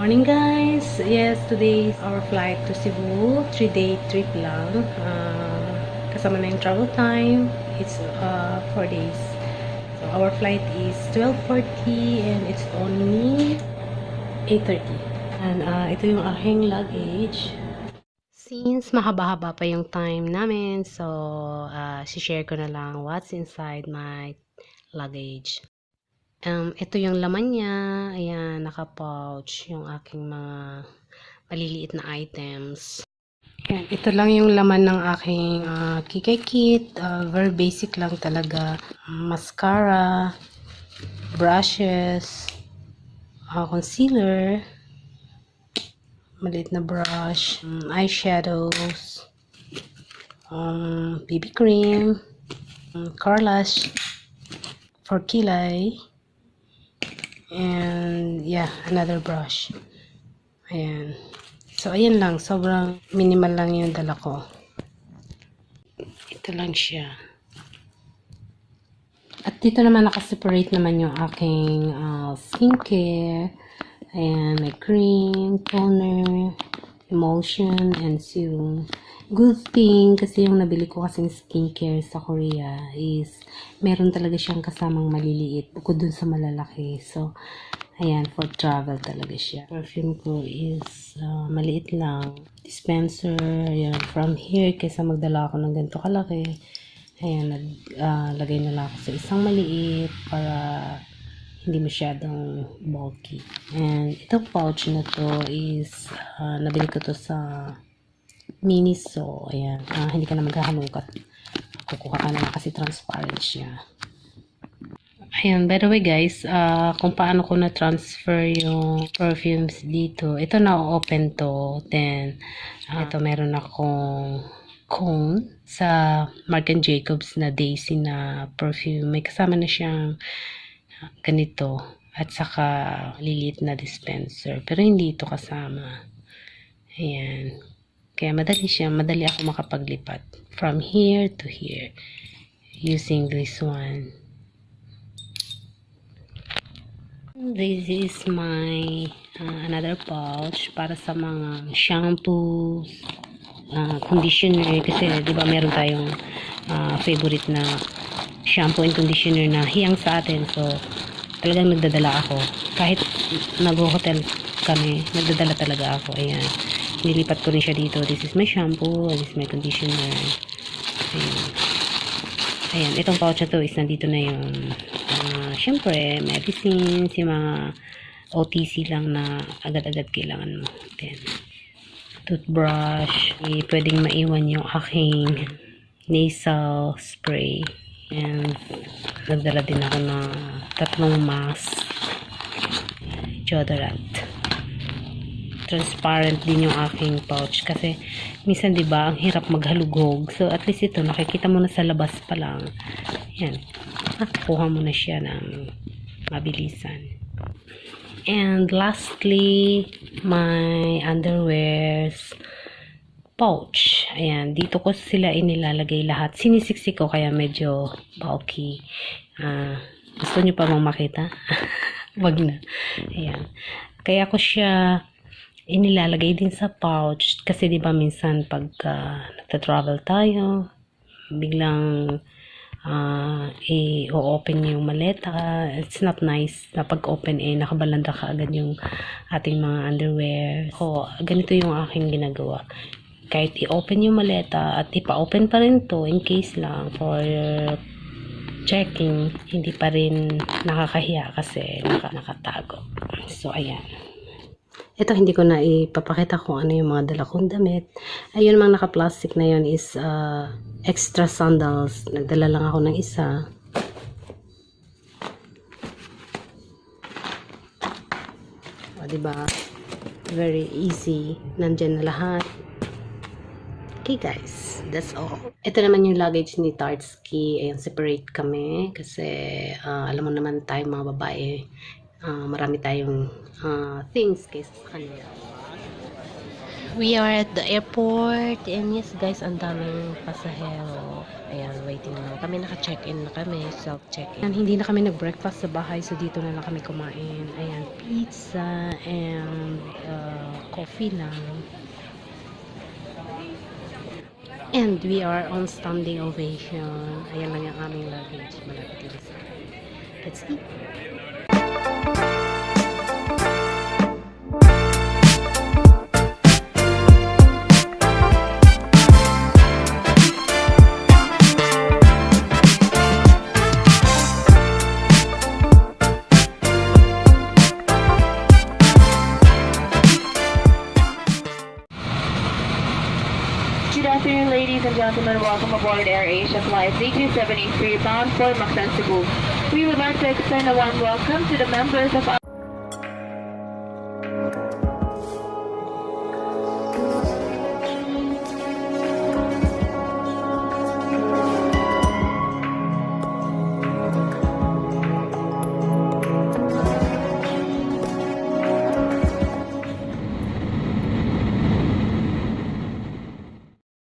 Morning guys! Yes, today is our flight to Cebu. 3-day trip lang. Kasama na yung travel time. It's 4 days. So our flight is 12:40 and it's only 8:30. And ito yung aking luggage. Since mahaba-haba pa yung time namin, so share ko na lang what's inside my luggage. Ito yung laman niya. Ayan, naka-pouch yung aking mga maliliit na items. Ayan, ito lang yung laman ng aking kikay kit. Very basic lang talaga. Mascara, brushes, concealer, maliit na brush, eyeshadows, BB cream, car lash for kilay, and yeah, another brush. Ayan. So, ayan lang. Sobrang minimal lang yung dala ko. Ito lang siya. At dito naman nakaseparate naman yung aking skincare. Ayan, may cream, toner, emulsion, and serum. Good thing, kasi yung nabili ko kasing skincare sa Korea is meron talaga siyang kasamang maliliit bukod dun sa malalaki. So, ayan, for travel talaga siya. Perfume ko is maliit lang. Dispenser, ayan, from here, kaysa magdala ako ng ganito kalaki. Ayan, naglagay na lang ako sa isang maliit para hindi masyadong bulky. And itong pouch na to is nabili ko to sa Miniso. Ayan, hindi ka na maghahalungkat. Kukuha ka na kasi transparent siya. Ayan, by the way guys, kung paano ko na-transfer yung perfumes dito. Ito na-open to. Then, ito meron akong cone sa Marc & Jacobs na Daisy na perfume. May kasama na siyang ganito. At saka lilit na dispenser. Pero hindi ito kasama. Ayan. Kaya madali siya. Madali ako makapaglipat. From here to here. Using this one. This is my another pouch para sa mga shampoos, conditioner. Kasi di ba meron tayong favorite na shampoo and conditioner na hiyang sa atin. So, talagang nagdadala ako. Kahit nag-hotel kami, nagdadala talaga ako. Ayan. Nilipat ko rin siya dito. This is my shampoo. This is my conditioner. Ayan. Ayan. Itong pouch na to is nandito na yung syempre, medicines, yung mga OTC lang na agad-agad kailangan mo. Then, toothbrush. Pwedeng maiwan yung aking nasal spray. And, nagdala din ako ng 3 mask. Deodorant. Transparent din yung aking pouch kasi minsan 'di ba ang hirap maghalughog. So at least ito nakikita mo na sa labas pa lang. Yan. Nakukuha mo na siya ng mabilisan. And lastly, my underwears pouch. Ayan, dito ko sila inilalagay lahat. Sinisiksik ko kaya medyo bulky. Gusto niyo pa bang makita? Wag na. Ayan. Kaya ko siya inilalagay din sa pouch kasi 'di ba minsan pag nagta-travel tayo, biglang i-open yung maleta. It's not nice na pag-open nakabalanda ka agad yung ating mga underwear. So, ganito yung aking ginagawa. Kahit i-open yung maleta at ipa-open pa rin to in case lang for checking, hindi pa rin nakakahiya kasi nakatago. So, ayan. Ito, hindi ko na ipapakita kung ano yung mga dala kong damit. Ayun, mga naka-plastic na yun is extra sandals. Nagdala lang ako ng isa. O, diba? Very easy. Nandyan na lahat. Okay, guys. That's all. Ito naman yung luggage ni Tartsky. Ayan, separate kami. Kasi, alam mo naman tayo mga babae. Marami tayong things kaysa sa kanila. We are at the airport and yes guys, ang daming pasahero. Ayan, waiting na kami, naka-check-in na kami, self-check-in. Hindi na kami nag-breakfast sa bahay, so dito na lang kami kumain. Ayan, pizza and coffee lang. And we are on standing ovation. Ayan lang yung aming luggage. Malapit lang sa akin. Let's eat. Good afternoon, ladies and gentlemen. Welcome aboard Air Asia Flight D273 bound for Mactan, Cebu. We would like to extend a warm welcome to the members of our